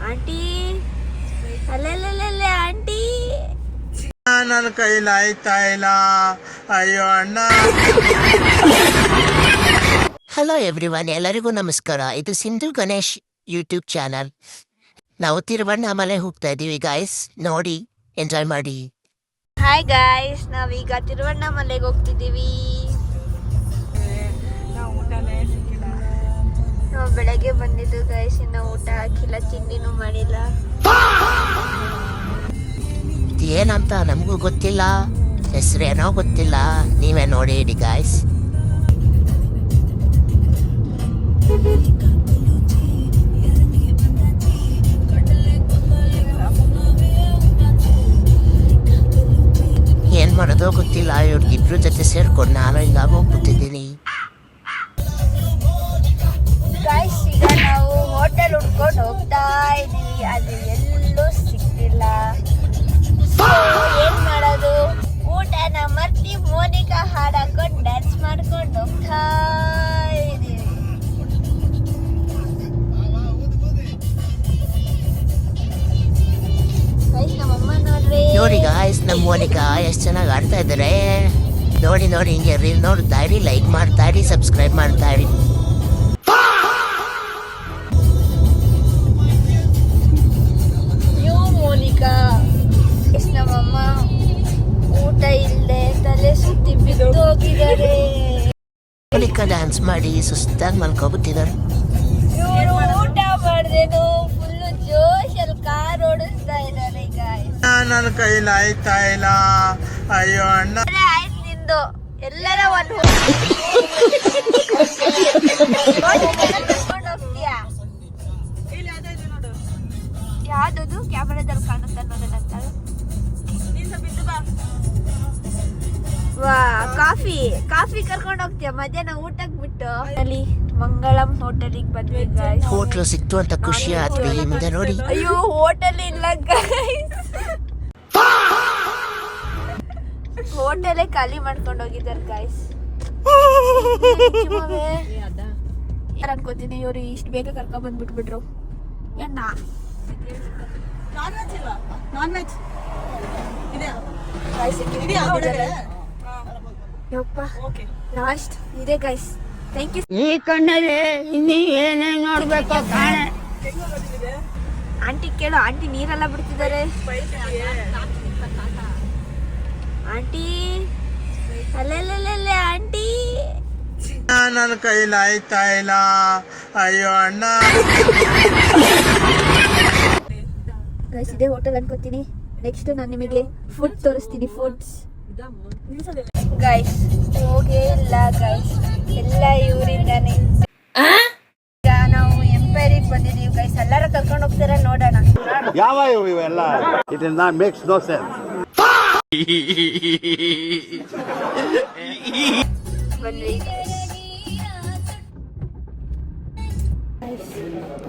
Aunty ಅಲ್ಲೇ aunty ನನ್ನ ಕೈಲಾಯ್ತಾ ಇಲ್ಲ. ಅಯ್ಯೋ ಅಣ್ಣ. ಹಲೋ ಎವ್ರಿವನ್, ಎಲ್ಲರಿಗೂ ನಮಸ್ಕಾರ. ಇದು ಸಿಂಧು ಗಣೇಶ್ ಯೂಟ್ಯೂಬ್ ಚಾನಲ್. ನಾವು ತಿರುವಣ್ಣಾಮಲೆ ಹೋಗ್ತಾ ಇದ್ದೀವಿ ಗಾಯ್ಸ್, ನೋಡಿ ಎಂಜಾಯ್ ಮಾಡಿ. ಹಾಯ್ ಗಾಯ್ಸ್, ನಾವೀಗ ತಿರುವಣ್ಣಾಮಲೆಗೆ ಹೋಗ್ತಿದ್ದೀವಿ. ನಾವು ಬೆಳಗ್ಗೆ ಬಂದಿದ್ದು ಗಾಯ್ಸ್, ಇನ್ನು ಊಟ ಹಾಕಿಲ್ಲ, ತಿಂಡಿನೂ ಮಾಡಿಲ್ಲ. ಏನಂತ ನಮಗೂ ಗೊತ್ತಿಲ್ಲ, ಹೆಸರೇನೋ ಗೊತ್ತಿಲ್ಲ, ನೀವೇ ನೋಡಿ ಗಾಯ್ಸ್. ಏನ್ ಮಾಡೋದೋ ಗೊತ್ತಿಲ್ಲ, ಇವ್ರಿಗಿಬ್ರು ಜೊತೆ ಸೇರ್ಕೊಂಡು ನಾನು ಈಗ ಹೋಗ್ಬಿಟ್ಟಿದ್ದೀನಿ. ಗಾಯ್ಸ್, ಈಗ ನಾವು ಹೋಟೆಲ್ ಹುಡ್ಕೊಂಡು ಹೋಗ್ತಾ ಇದೀವಿ, ಅದು ಎಲ್ಲೂ ಸಿಕ್ತಿಲ್ಲ. ಏನ್ ಮಾಡೋದು, ಊಟನ ಮರ್ತಿ ಮೋನಿಕಾ ಹಾಡ್ ಹಾಕೊಂಡು ಡ್ಯಾನ್ಸ್ ಮಾಡ್ಕೊಂಡು ಹೋಗ್ತಾ ಇದೀವಿ. ನಮ್ಮಮ್ಮ ನೋಡ್ರಿ, ನೋಡಿ ಗಾಯ್ಸ್, ನಮ್ಮ ಮೋನಿಕಾ ಎಷ್ಟು ಚೆನ್ನಾಗಿ ಆಡ್ತಾ ಇದ್ದಾರೆ. ನೋಡಿ ನೋಡಿ, ಹಿಂಗೆ ರೀಲ್ ನೋಡ್ತಾ ಇರಿ, ಲೈಕ್ ಮಾಡ್ತಾ ಇರಿ, ಸಬ್ಸ್ಕ್ರೈಬ್ ಮಾಡ್ತಾ ಇರಿ. ಮೋನಿಕಾ ನಮ್ಮಮ್ಮ ಊಟ ಇಲ್ಲದೆ ತಲೆ ಸುತ್ತಿ ಬಿದ್ದು ಹೋಗಿದ್ದಾರೆ. ಮೋನಿಕಾ ಡ್ಯಾನ್ಸ್ ಮಾಡಿ ಸುಸ್ತಾಗಿ ಮಲ್ಕೊಬಿಟ್ಟಿದ್ದಾರೆ. ಊಟ ಮಾಡ್ದೇನು ಫುಲ್ಲು ಜೋಶಲ್ಲಿ ಕಾರ್ ಓಡಿಸ್ತಾ ಇದ್ದಾರೆ. ನನ್ನ ಕೈಲಾಯ್ತಾ ಇಲ್ಲ. ಅಯ್ಯೋ ಅಣ್ಣ. ಆಯ್ತು ನಿಂದು, ಎಲ್ಲರ ಒಂದು ಕರ್ಕೊಂಡು ಹೋಗ್ತೀಯಾ? ಯಾವ್ದದು ಕ್ಯಾಮರಾದಲ್ಲಿ ಕಾಣುತ್ತೆ ಅನ್ನೋದನ್ನಂತ. ವಾ, ಕಾಫಿ ಕರ್ಕೊಂಡು ಹೋಗ್ತೀಯ ಮಧ್ಯಾಹ್ನ ಊಟಕ್ಕೆ ಬಿಟ್ಟು. ಅಲ್ಲಿ ಮಂಗಳಂ ಹೋಟೆಲಿಗೆ ಬಂದ್ವಿ ಗಾಯ್ಸ್. ಹೋಟ್ಲು ಸಿಕ್ತು ಅಂತ ಖುಷಿ ಆದ್ವಿ. ಮುಂದೆ ನೋಡಿ, ಅಯ್ಯೋ ಹೋಟೆಲ್ ಇಲ್ಲ ಗಾಯ್ಸ್, ಹೋಟೆಲೇ ಖಾಲಿ ಮಾಡ್ಕೊಂಡು ಹೋಗಿದ್ದಾರೆ ಗಾಯ್ಸ್. ಅನ್ಕೋತೀನಿ ಇವ್ರು ಇಷ್ಟು ಬೇಗ ಕರ್ಕೊಂಡ್ ಬಂದ್ಬಿಟ್ಬಿಟ್ರು. ಎಣ್ಣ ಲಾಸ್ಟ್ ಇದೆ ಗೈಸ್. Thank you. ಈ ಕಣ್ಣಲ್ಲಿ ಇನ್ನೀ ಏನೇನ್ ನೋಡ್ಬೇಕು ಕಾಣೆ. ಆಂಟಿ ಕೇಳು, ಆಂಟಿ ನೀರೆಲ್ಲ ಬಿಡ್ತಿದ್ದಾರೆ. ಆಂಟಿ ಅಲ್ಲೇ ಆಂಟಿ. ನನ್ನ ಕೈಲಾಯ್ತಾ ಇಲ್ಲ. ಅಯ್ಯೋ ಅಣ್ಣ. ಗೈಸ್, ಇದೇ ಹೋಟೆಲ್ ಅನ್ಕೋತೀನಿ. ನೆಕ್ಸ್ಟ್ ನಾನು ನಿಮಗೆ ಫುಡ್ ತೋರಿಸ್ತೀನಿ. ಫುಡ್ಸ್ ಗೈಸ್ ಹೋಗೇ ಇಲ್ಲ ಗೈಸ್, ಎಲ್ಲ ಇವರಿಂದಾನೆ. ಈಗ ನಾವು ಎಂಪೈರಿಗೆ ಬಂದಿದ್ದೀವಿ ಗೈಸ್, ಎಲ್ಲಾರ ಕರ್ಕೊಂಡು ಹೋಗ್ತಾರೆ, ನೋಡೋಣ. ಯಾವ ಇವೆಲ್ಲ? It is not makes no sense. ಬನ್ನಿ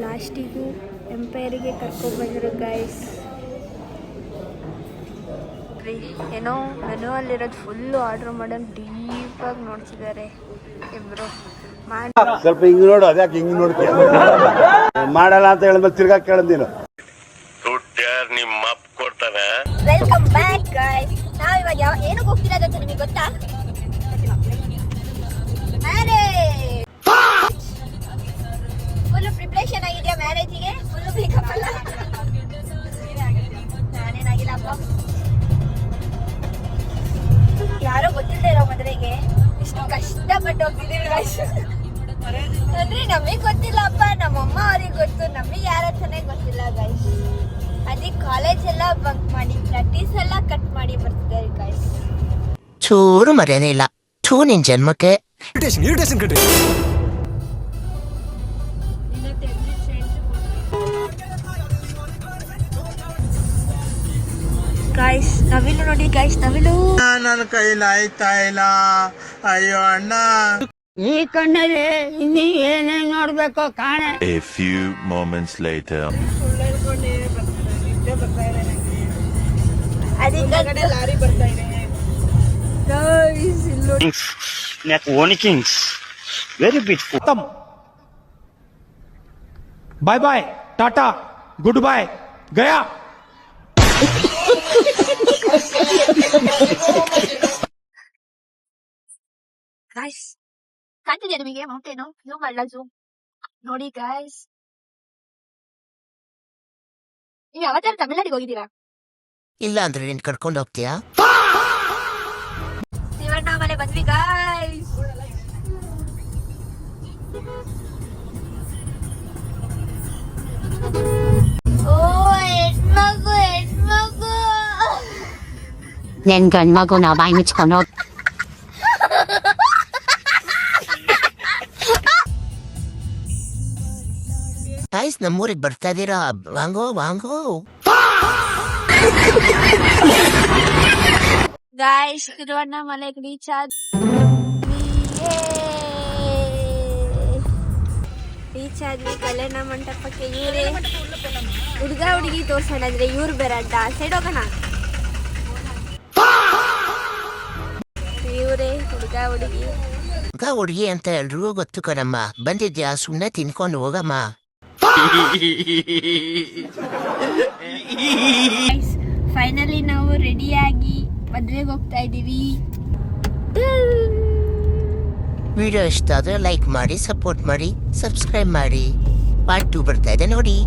ಲಾಸ್ಟಿಗೂ ಎಂಪೈರಿಗೆ ಕರ್ಕೊಂಡು ಬಂದರು ಗೈಸ್. ಏನೋ ಮೆನು ಅಲ್ಲಿರೋದು ಫುಲ್ಲು ಆರ್ಡರ್ ಮಾಡೋದು ಡೀಪಾಗಿ ನೋಡ್ತಿದ್ದಾರೆ ಇಬ್ರು. ಸ್ವಲ್ಪ ಹಿಂಗ್ ನೋಡು, ಅದ್ಯಾಕೆ ಹಿಂಗ್ ನೋಡ್ತೀಯ? ಮಾಡಲ್ಲ ಅಂತ ಹೇಳಿದ್ಮೇಲೆ ತಿರ್ಗಾ ಕೇಳದ್ ನೀನು. ನಿಮ್ಮ ಅಪ್ಪ ಕೊಡ್ತಾನೆ. Welcome back guys. ನಾವು ಇವಾಗ ಏನಕ್ಕೆ ಹೋಗ್ತಿರೋದಂತ ನಿಮಗೆ ಗೊತ್ತಾ? ಫುಲ್ ಪ್ರಿಪ್ರೇಷನ್ ಆಗಿದೆಯಾ ಮ್ಯಾರೇಜಿಗೆ? ಫುಲ್ ಮೇಕಪ್ ಅಲ್ಲ, ನಾನೇನಾಗಿಲ್ಲಪ್ಪ. ಯಾರೋ ಗೊತ್ತಿಲ್ಲದೆ ಇರೋ ಮದುವೆಗೆ ಇಷ್ಟು ಕಷ್ಟಪಟ್ಟು ಹೋಗ್ತಿದ್ದೀವಿ ಗೈಸ್. ಅಂದ್ರೆ ನಮಗೆ ಗೊತ್ತಿಲ್ಲಪ್ಪ, ನಮ್ಮಮ್ಮ ಅವ್ರಿಗೆ ಗೊತ್ತು, ನಮಗೆ ಯಾರ ಹತ್ರನೇ ಗೊತ್ತಿಲ್ಲ ಗೈಸ್. ಅದಕ್ಕೆ ಕಾಲೇಜ್ ಎಲ್ಲ ಬಂಕ್ ಮಾಡಿ ಪ್ರಾಕ್ಟೀಸ್ ಎಲ್ಲ ಕಟ್ ಮಾಡಿ ಬರ್ತಿದ್ದಾರೆ ಗೈಸ್. ಚೂರು ಮರ್ಯಾದೆ ಇಲ್ಲ. ಥೂ ನಿನ್ ಜನ್ಮಕ್ಕೆ. ಗೈಸ್ ನವಿಲು ನೋಡಿ ಗೈಸ್, ನವಿಲು. ನನ್ನ ಕೈಲಾಯ್ತಾ ಇಲ್ಲ. ಅಯ್ಯೋ ಅಣ್ಣ. ಈ ಕಣ್ಣಲ್ಲಿ ಇನ್ನೀ ಏನೇನ್ ನೋಡ್ಬೇಕು ಕಾಣೆ. A few moments later. Kings. Very beautiful. Bye bye. Tata. Good bye गया ಗಾಯ್ಸ್ ಕಾಣ್ತಿದ್ಯಾ ನಿಮಗೆ ಮೌಂಟೇನು ಝೂಮ್ ಮಾಡಲ ಝೂಮ್ ನೋಡಿ ಗಾಯ್ಸ್. ನೀವು ಯಾವತ್ತಾರು ತಮಿಳ್ನಾಡಿಗೆ ಹೋಗಿದ್ದೀರಾ? ಇಲ್ಲ ಅಂದ್ರೆ ನೀನ್ ಕರ್ಕೊಂಡು ಹೋಗ್ತೀಯಾ? ಶಿವಣ್ಣ ಮನೆ ಬಂದ್ವಿ ಗಾಯ್ಸ್. ಓ ಹೆಣ್ಮಗು ಹೆಣ್ಮಗು. ನಿನ್ ಗಂಡ್ಮಗು ನಾ ಬಾಯಿ ಮುಚ್ಕೊಂಡು ಹೋಗ್. ಗಾಯ್ಸ್ ನಮ್ಮೂರಿಗೆ ಬರ್ತಾ ಇದೀರಾ? ವಾಂಗೋ ವಾಂಗೋ. ಗಾಯ್ಸ್ ತಿರುವಣ್ಣಾಮಲೆಗೆ ರೀಚ್ ಆದ್ವಿ ಕಲ್ಯಾಣ ಮಂಟಪಕ್ಕೆ. ಇವರೇ ಹುಡುಗ ಹುಡುಗಿ ತೋರ್ಸೋಣ ಅಂದ್ರೆ ಇವ್ರು ಬೇರಂಟ ಸೈಡ್ ಹೋಗೋಣ. ಇವರೇ ಹುಡುಗ ಹುಡುಗಿ. ಹುಡುಗಿ ಅಂತ ಎಲ್ರಿಗೂ ಗೊತ್ತು ಕಣಮ್ಮ. ಬಂದಿದ್ಯಾ? ಸುಮ್ಮನೆ ತಿನ್ಕೊಂಡು ಹೋಗಮ್ಮ. ಫೈನಲಿ ನಾವು ರೆಡಿಯಾಗಿ ಮದ್ವೆಗೆ ಹೋಗ್ತಾ ಇದೀವಿ. ವಿಡಿಯೋ ಇಷ್ಟ ಆದ್ರೆ ಲೈಕ್ ಮಾಡಿ, ಸಪೋರ್ಟ್ ಮಾಡಿ, ಸಬ್ಸ್ಕ್ರೈಬ್ ಮಾಡಿ. ಪಾರ್ಟ್ 2 ಬರ್ತಾ ಇದೆ ನೋಡಿ.